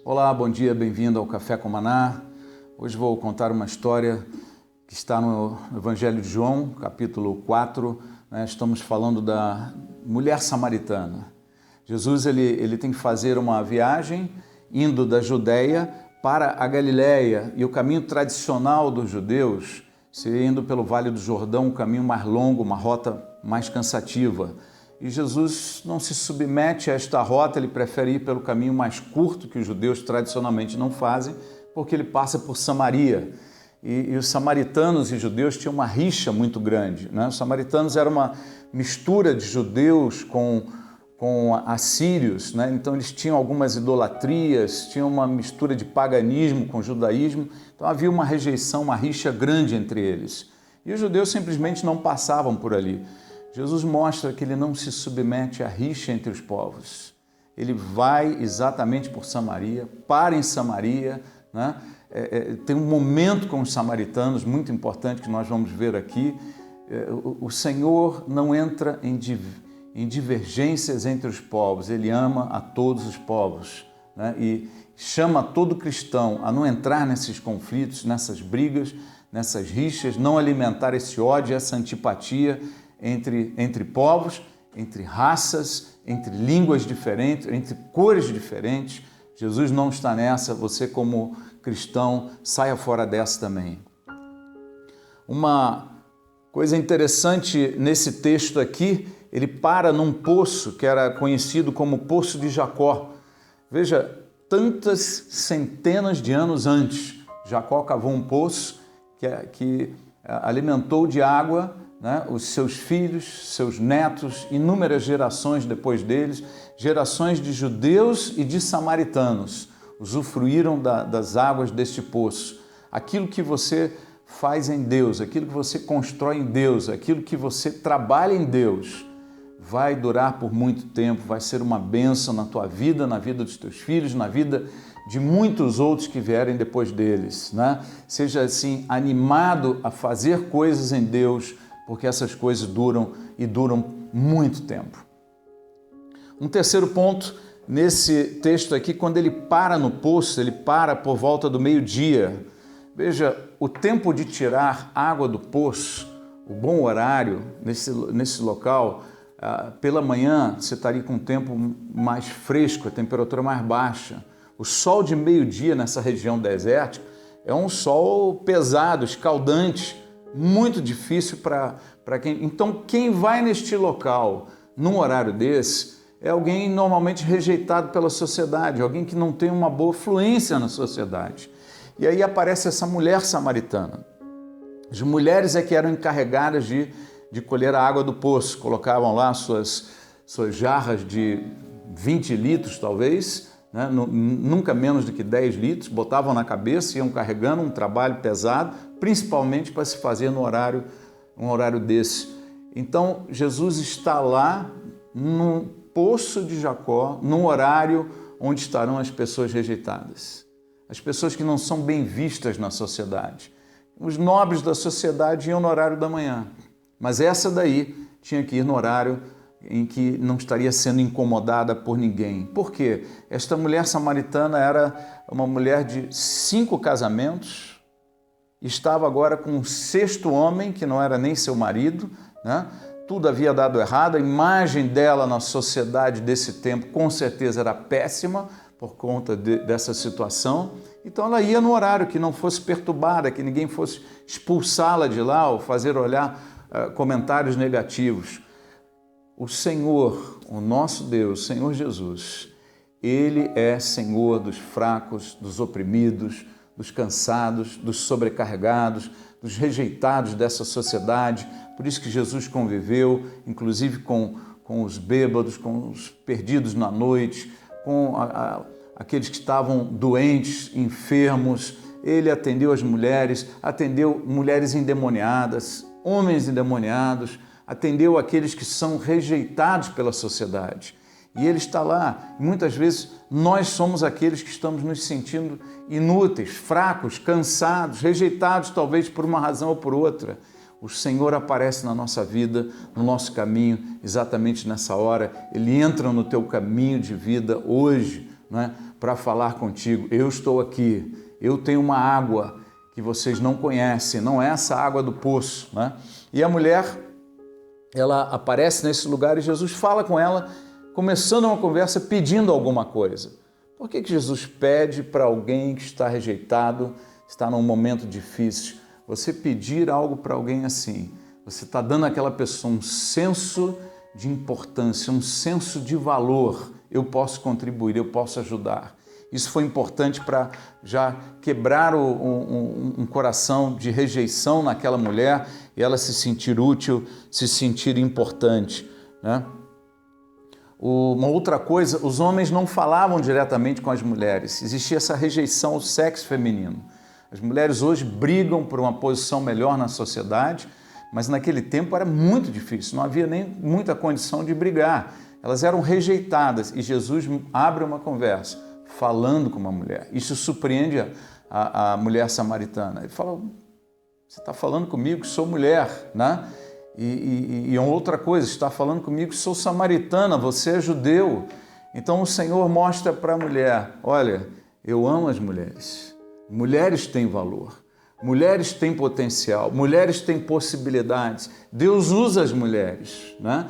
Olá, bom dia, bem-vindo ao Café com Maná. Hoje vou contar uma história que está no Evangelho de João, capítulo 4. Estamos falando da mulher samaritana. Jesus ele tem que fazer uma viagem indo da Judéia para a Galiléia, e o caminho tradicional dos judeus seria indo pelo Vale do Jordão, um caminho mais longo, uma rota mais cansativa. E Jesus não se submete a esta rota, ele prefere ir pelo caminho mais curto, que os judeus tradicionalmente não fazem, porque ele passa por Samaria. E os samaritanos e judeus tinham uma rixa muito grande, né? Os samaritanos eram uma mistura de judeus com assírios, né? Então eles tinham algumas idolatrias, tinham uma mistura de paganismo com judaísmo, então havia uma rejeição, uma rixa grande entre eles. E os judeus simplesmente não passavam por ali. Jesus mostra que ele não se submete à rixa entre os povos. Ele vai exatamente por Samaria, para em Samaria, né? Tem um momento com os samaritanos muito importante que nós vamos ver aqui. O Senhor não entra em divergências entre os povos, ele ama a todos os povos, né? E chama todo cristão a não entrar nesses conflitos, nessas brigas, nessas rixas, não alimentar esse ódio, essa antipatia entre povos, entre raças, entre línguas diferentes, entre cores diferentes. Jesus não está nessa, você como cristão, saia fora dessa também. Uma coisa interessante nesse texto aqui, ele para num poço que era conhecido como Poço de Jacó. Veja, tantas centenas de anos antes, Jacó cavou um poço que alimentou de água, né, os seus filhos, seus netos, inúmeras gerações depois deles, gerações de judeus e de samaritanos, usufruíram das águas deste poço. Aquilo que você faz em Deus, aquilo que você constrói em Deus, aquilo que você trabalha em Deus, vai durar por muito tempo, vai ser uma bênção na tua vida, na vida dos teus filhos, na vida de muitos outros que vierem depois deles, né? Seja assim, animado a fazer coisas em Deus, porque essas coisas duram e duram muito tempo. Um terceiro ponto, nesse texto aqui, quando ele para no poço, ele para por volta do meio-dia. Veja, o tempo de tirar água do poço, o bom horário nesse local, pela manhã você estaria com um tempo mais fresco, a temperatura mais baixa. O sol de meio-dia nessa região desértica é um sol pesado, escaldante, muito difícil para quem... Então, quem vai neste local, num horário desse, é alguém normalmente rejeitado pela sociedade, alguém que não tem uma boa fluência na sociedade. E aí aparece essa mulher samaritana. As mulheres é que eram encarregadas de colher a água do poço, colocavam lá suas jarras de 20 litros, talvez, né? Nunca menos do que 10 litros, botavam na cabeça, iam carregando, um trabalho pesado, principalmente para se fazer um horário desse. Então, Jesus está lá no Poço de Jacó, num horário onde estarão as pessoas rejeitadas, as pessoas que não são bem vistas na sociedade. Os nobres da sociedade iam no horário da manhã, mas essa daí tinha que ir no horário em que não estaria sendo incomodada por ninguém. Por quê? Esta mulher samaritana era uma mulher de 5 casamentos, estava agora com um 6º homem, que não era nem seu marido, né? Tudo havia dado errado, a imagem dela na sociedade desse tempo com certeza era péssima por conta dessa situação. Então ela ia no horário que não fosse perturbada, que ninguém fosse expulsá-la de lá ou fazer olhar comentários negativos. O Senhor, o nosso Deus, Senhor Jesus, Ele é Senhor dos fracos, dos oprimidos, dos cansados, dos sobrecarregados, dos rejeitados dessa sociedade. Por isso que Jesus conviveu, inclusive com os bêbados, com os perdidos na noite, com aqueles que estavam doentes, enfermos. Ele atendeu as mulheres, atendeu mulheres endemoniadas, homens endemoniados, atendeu aqueles que são rejeitados pela sociedade. E ele está lá. Muitas vezes nós somos aqueles que estamos nos sentindo inúteis, fracos, cansados, rejeitados talvez por uma razão ou por outra. O Senhor aparece na nossa vida, no nosso caminho, exatamente nessa hora. Ele entra no teu caminho de vida hoje, né, para falar contigo. Eu estou aqui, eu tenho uma água que vocês não conhecem, não é essa água do poço, né? E a mulher, ela aparece nesse lugar e Jesus fala com ela, começando uma conversa pedindo alguma coisa. Por que Jesus pede para alguém que está rejeitado, está num momento difícil? Você pedir algo para alguém assim, você está dando àquela pessoa um senso de importância, um senso de valor. Eu posso contribuir, eu posso ajudar. Isso foi importante para já quebrar um coração de rejeição naquela mulher e ela se sentir útil, se sentir importante, né? Uma outra coisa, os homens não falavam diretamente com as mulheres. Existia essa rejeição ao sexo feminino. As mulheres hoje brigam por uma posição melhor na sociedade, mas naquele tempo era muito difícil, não havia nem muita condição de brigar. Elas eram rejeitadas e Jesus abre uma conversa falando com uma mulher. Isso surpreende a mulher samaritana. Ele fala, você está falando comigo, sou mulher, né? E outra coisa, está falando comigo, sou samaritana, você é judeu. Então o Senhor mostra para a mulher, olha, eu amo as mulheres. Mulheres têm valor, mulheres têm potencial, mulheres têm possibilidades. Deus usa as mulheres, né?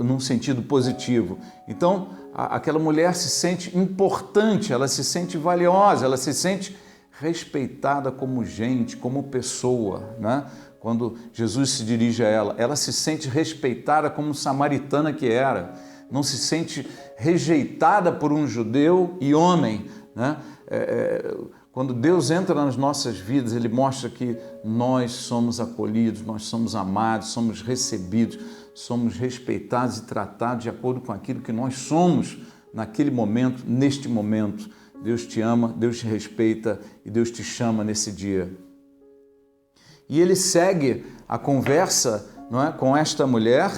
Num sentido positivo. Então, aquela mulher se sente importante, ela se sente valiosa, ela se sente respeitada como gente, como pessoa, né? Quando Jesus se dirige a ela, ela se sente respeitada como samaritana que era, não se sente rejeitada por um judeu e homem, né? Quando Deus entra nas nossas vidas, Ele mostra que nós somos acolhidos, nós somos amados, somos recebidos, somos respeitados e tratados de acordo com aquilo que nós somos naquele momento, neste momento. Deus te ama, Deus te respeita e Deus te chama nesse dia. E ele segue a conversa, não é, com esta mulher,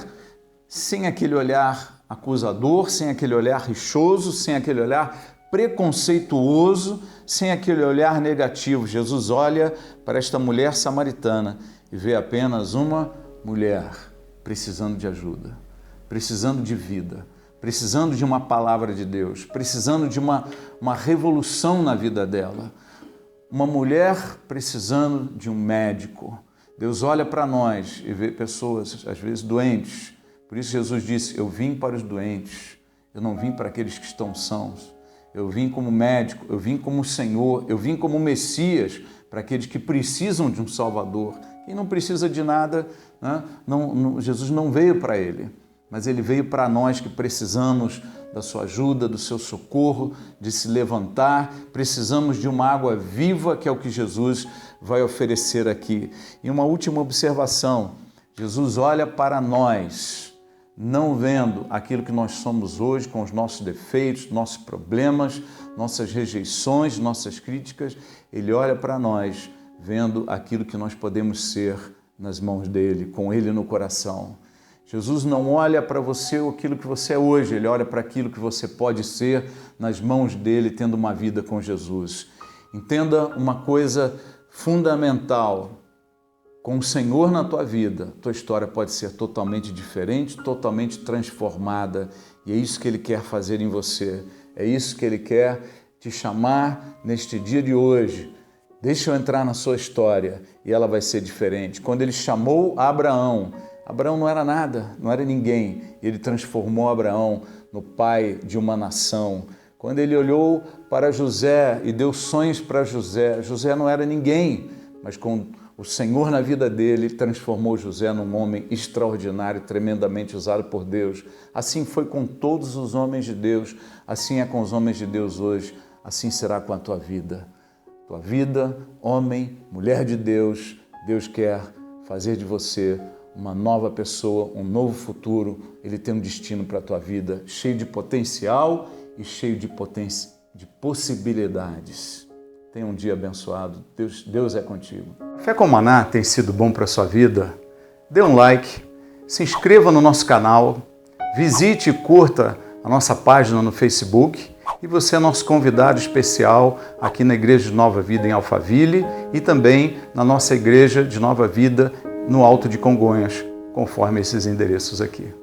sem aquele olhar acusador, sem aquele olhar rixoso, sem aquele olhar preconceituoso, sem aquele olhar negativo. Jesus olha para esta mulher samaritana e vê apenas uma mulher precisando de ajuda, precisando de vida, precisando de uma palavra de Deus, precisando de uma revolução na vida dela. Uma mulher precisando de um médico. Deus olha para nós e vê pessoas, às vezes, doentes. Por isso Jesus disse, eu vim para os doentes, eu não vim para aqueles que estão sãos. Eu vim como médico, eu vim como Senhor, eu vim como Messias para aqueles que precisam de um Salvador. Quem não precisa de nada, né? Jesus não veio para ele, mas ele veio para nós que precisamos da sua ajuda, do seu socorro, de se levantar. Precisamos de uma água viva, que é o que Jesus vai oferecer aqui. E uma última observação, Jesus olha para nós, não vendo aquilo que nós somos hoje, com os nossos defeitos, nossos problemas, nossas rejeições, nossas críticas. Ele olha para nós, vendo aquilo que nós podemos ser nas mãos dele, com ele no coração. Jesus não olha para você aquilo que você é hoje, ele olha para aquilo que você pode ser nas mãos dele, tendo uma vida com Jesus. Entenda uma coisa fundamental, com o Senhor na tua vida, tua história pode ser totalmente diferente, totalmente transformada, e é isso que ele quer fazer em você, é isso que ele quer te chamar neste dia de hoje. Deixa eu entrar na sua história e ela vai ser diferente. Quando ele chamou Abraão, Abraão não era nada, não era ninguém. Ele transformou Abraão no pai de uma nação. Quando ele olhou para José e deu sonhos para José, José não era ninguém, mas com o Senhor na vida dele transformou José num homem extraordinário, tremendamente usado por Deus. Assim foi com todos os homens de Deus, assim é com os homens de Deus hoje, assim será com a tua vida. Tua vida, homem, mulher de Deus, Deus quer fazer de você uma nova pessoa, um novo futuro. Ele tem um destino para a tua vida, cheio de potencial e cheio de possibilidades. Tenha um dia abençoado. Deus é contigo. Café com Maná tem sido bom para a sua vida? Dê um like, se inscreva no nosso canal, visite e curta a nossa página no Facebook e você é nosso convidado especial aqui na Igreja de Nova Vida em Alphaville e também na nossa Igreja de Nova Vida no Alto de Congonhas, conforme esses endereços aqui.